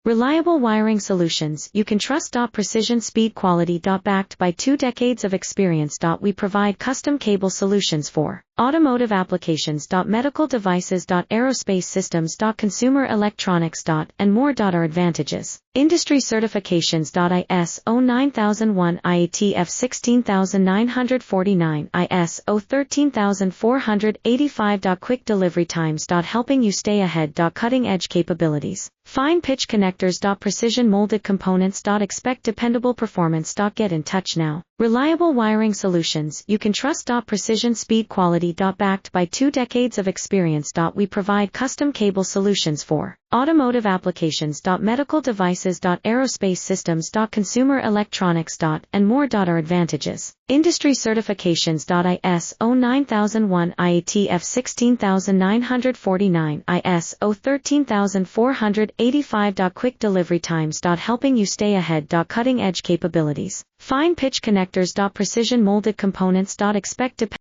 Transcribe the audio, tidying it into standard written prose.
Reliable wiring solutions you can trust. Precision speed quality. Backed by 2 decades of experience. We provide custom cable solutions for automotive applications. Medical devices. Aerospace systems. Consumer electronics. And more. Our advantages: industry certifications. ISO 9001, IATF 16949, ISO 13485. Quick delivery times. Helping you stay ahead. Cutting edge capabilities. Fine pitch connectors. Precision molded components. Expect dependable performance. Get in touch now. Reliable wiring solutions you can trust. Precision speed quality. Backed by 2 decades of experience. We provide custom cable solutions for automotive applications. Medical devices. Aerospace systems. Consumer electronics. And more. Our advantages: industry certifications. ISO 9001, IATF 16949, ISO 13485. Quick delivery times. Helping you stay ahead. Cutting edge capabilities. Fine pitch connectors. Precision molded components. Expect